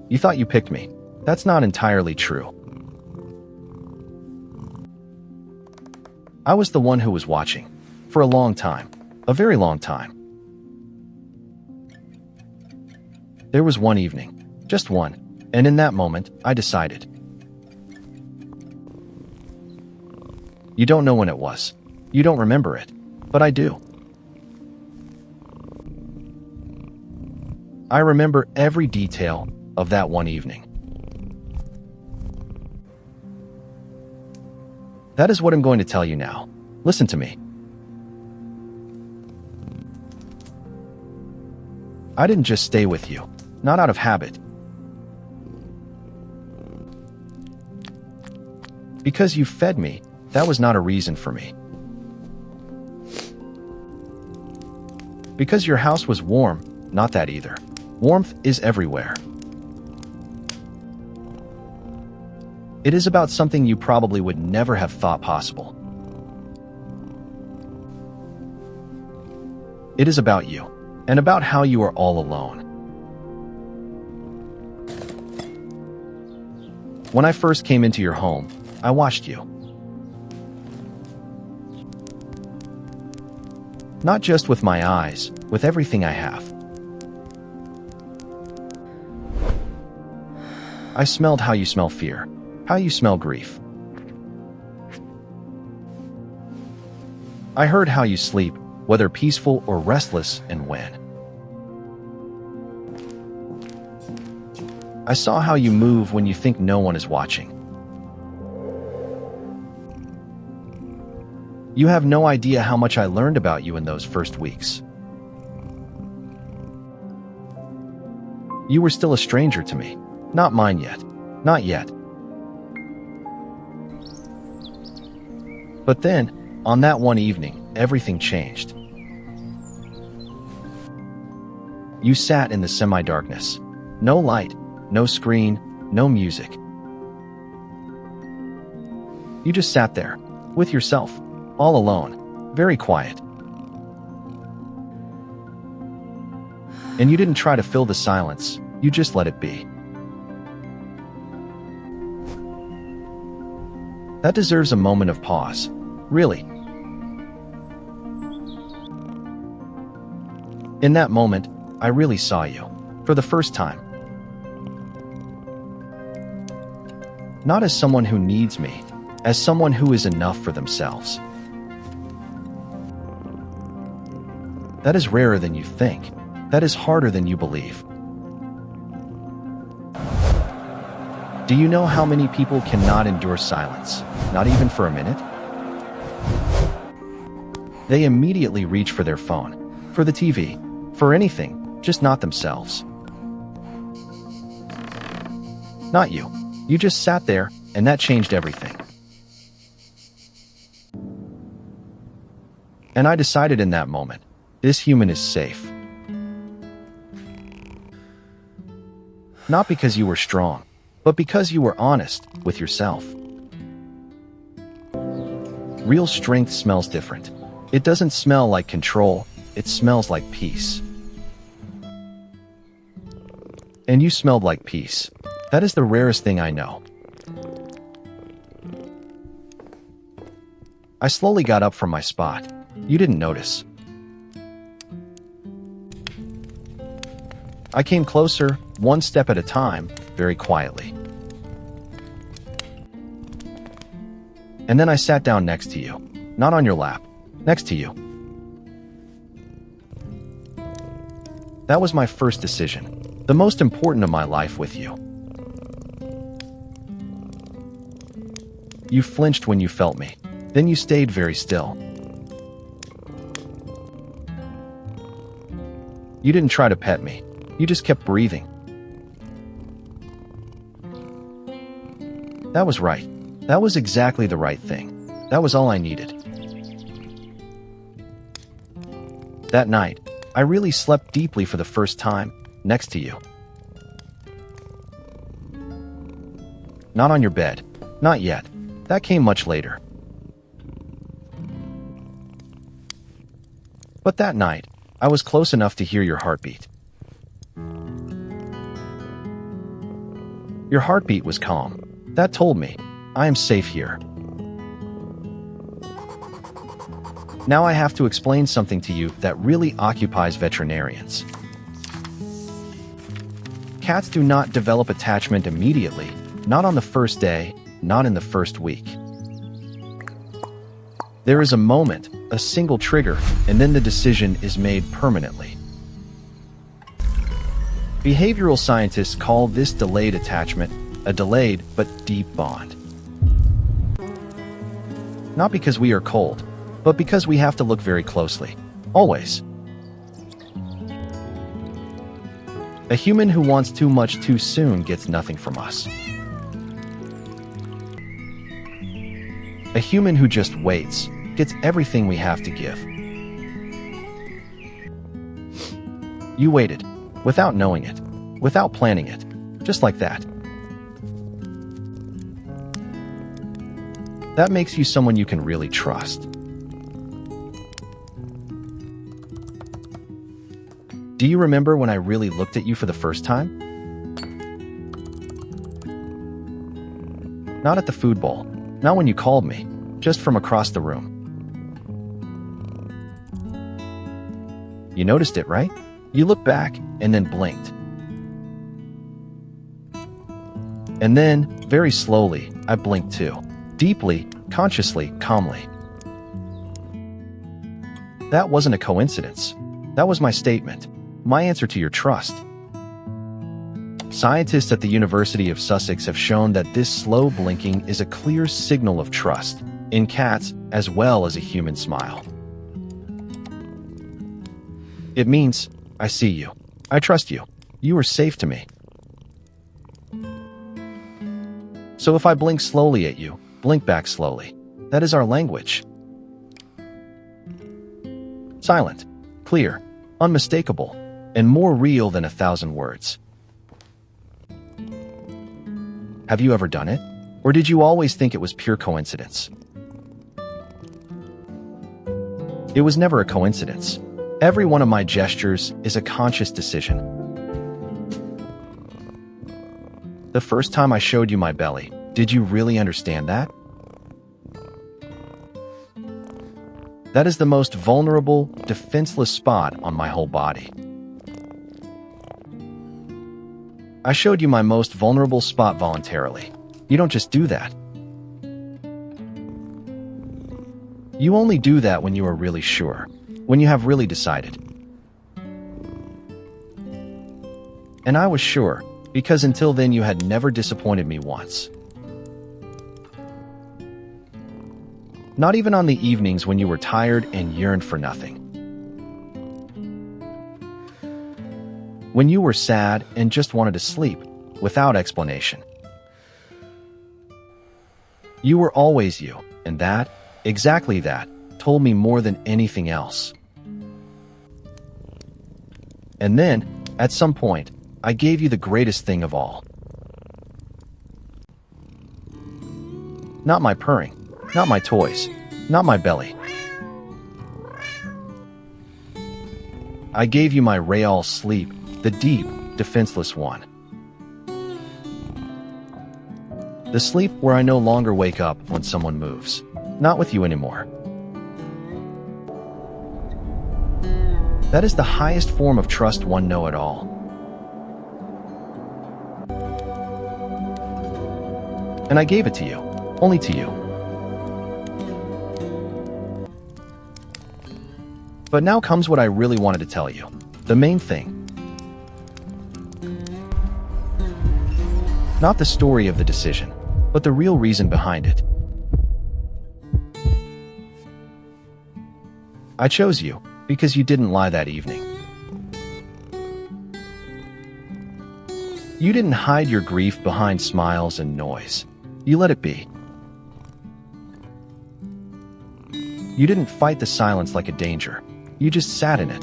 You thought you picked me. That's not entirely true. I was the one who was watching. For a long time. A very long time. There was one evening. Just one. And in that moment, I decided. You don't know when it was. You don't remember it. But I do. I remember every detail of that one evening. That is what I'm going to tell you now. Listen to me. I didn't just stay with you. Not out of habit. Because you fed me, that was not a reason for me. Because your house was warm, not that either. Warmth is everywhere. It is about something you probably would never have thought possible. It is about you, and about how you are all alone. When I first came into your home, I watched you. Not just with my eyes, with everything I have. I smelled how you smell fear, how you smell grief. I heard how you sleep, whether peaceful or restless, and when. I saw how you move when you think no one is watching. You have no idea how much I learned about you in those first weeks. You were still a stranger to me. Not mine yet. Not yet. But then, on that one evening, everything changed. You sat in the semi-darkness. No light, no screen, no music. You just sat there, with yourself, all alone, very quiet. And you didn't try to fill the silence, you just let it be. That deserves a moment of pause, really. In that moment, I really saw you, for the first time. Not as someone who needs me, as someone who is enough for themselves. That is rarer than you think. That is harder than you believe. Do you know how many people cannot endure silence, not even for a minute? They immediately reach for their phone, for the TV, for anything, just not themselves. Not you. You just sat there, and that changed everything. And I decided in that moment, this human is safe. Not because you were strong, but because you were honest with yourself. Real strength smells different. It doesn't smell like control, it smells like peace. And you smelled like peace. That is the rarest thing I know. I slowly got up from my spot. You didn't notice. I came closer, one step at a time, very quietly. And then I sat down next to you. Not on your lap. Next to you. That was my first decision. The most important of my life with you. You flinched when you felt me. Then you stayed very still. You didn't try to pet me. You just kept breathing. That was right. That was exactly the right thing. That was all I needed. That night, I really slept deeply for the first time, next to you. Not on your bed. Not yet. That came much later. But that night, I was close enough to hear your heartbeat. Your heartbeat was calm. That told me, I am safe here. Now I have to explain something to you that really occupies veterinarians. Cats do not develop attachment immediately, not on the first day, not in the first week. There is a moment, a single trigger, and then the decision is made permanently. Behavioral scientists call this delayed attachment a delayed but deep bond. Not because we are cold, but because we have to look very closely. Always. A human who wants too much too soon gets nothing from us. A human who just waits gets everything we have to give. You waited, without knowing it, without planning it, just like that. That makes you someone you can really trust. Do you remember when I really looked at you for the first time? Not at the food bowl, not when you called me, just from across the room. You noticed it, right? You looked back and then blinked. And then, very slowly, I blinked too. Deeply, consciously, calmly. That wasn't a coincidence. That was my statement. My answer to your trust. Scientists at the University of Sussex have shown that this slow blinking is a clear signal of trust, in cats as well as a human smile. It means, I see you. I trust you. You are safe to me. So if I blink slowly at you, blink back slowly. That is our language. Silent, clear, unmistakable, and more real than 1,000 words. Have you ever done it? Or did you always think it was pure coincidence? It was never a coincidence. Every one of my gestures is a conscious decision. The first time I showed you my belly, did you really understand that? That is the most vulnerable, defenseless spot on my whole body. I showed you my most vulnerable spot voluntarily. You don't just do that. You only do that when you are really sure, when you have really decided. And I was sure, because until then you had never disappointed me once. Not even on the evenings when you were tired and yearned for nothing. When you were sad and just wanted to sleep, without explanation. You were always you, and that, exactly that, told me more than anything else. And then, at some point, I gave you the greatest thing of all. Not my purring, not my toys, not my belly. I gave you my real sleep, the deep, defenseless one. The sleep where I no longer wake up when someone moves. Not with you anymore. That is the highest form of trust one know at all. And I gave it to you, only to you. But now comes what I really wanted to tell you, the main thing. Not the story of the decision, but the real reason behind it. I chose you because you didn't lie that evening. You didn't hide your grief behind smiles and noise. You let it be. You didn't fight the silence like a danger. You just sat in it.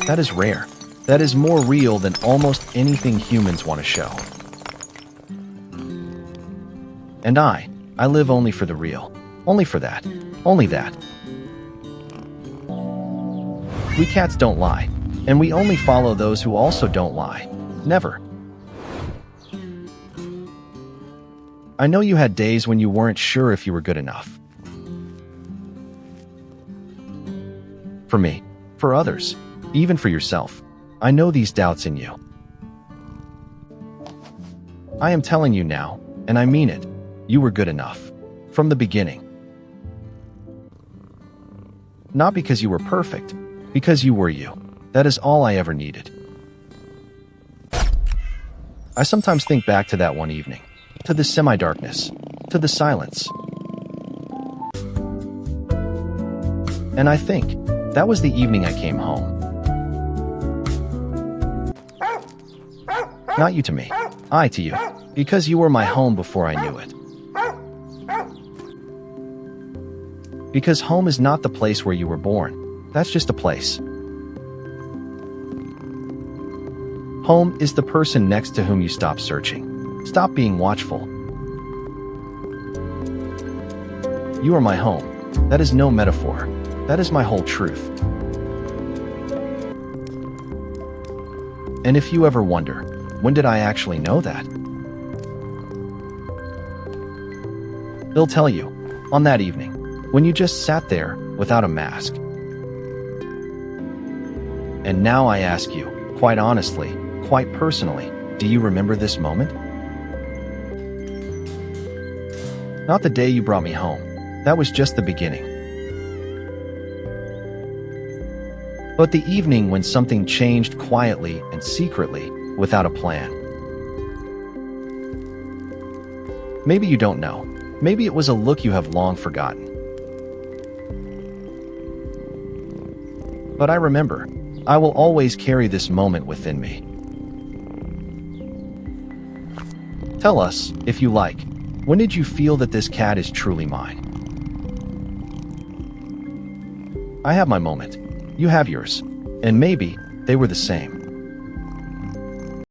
That is rare. That is more real than almost anything humans want to show. And I live only for the real. Only for that. Only that. We cats don't lie. And we only follow those who also don't lie. Never. I know you had days when you weren't sure if you were good enough. For me, for others, even for yourself, I know these doubts in you. I am telling you now, and I mean it, you were good enough. From the beginning. Not because you were perfect, because you were you. That is all I ever needed. I sometimes think back to that one evening, to the semi-darkness, to the silence. And I think, that was the evening I came home. Not you to me, I to you, because you were my home before I knew it. Because home is not the place where you were born, that's just a place. Home is the person next to whom you stop searching, stop being watchful. You are my home. That is no metaphor. That is my whole truth. And if you ever wonder, when did I actually know that? They'll tell you, on that evening, when you just sat there without a mask. And now I ask you, quite honestly, quite personally, do you remember this moment? Not the day you brought me home. That was just the beginning. But the evening when something changed quietly and secretly, without a plan. Maybe you don't know. Maybe it was a look you have long forgotten. But I remember. I will always carry this moment within me. Tell us, if you like, when did you feel that this cat is truly mine? I have my moment. You have yours. And maybe they were the same.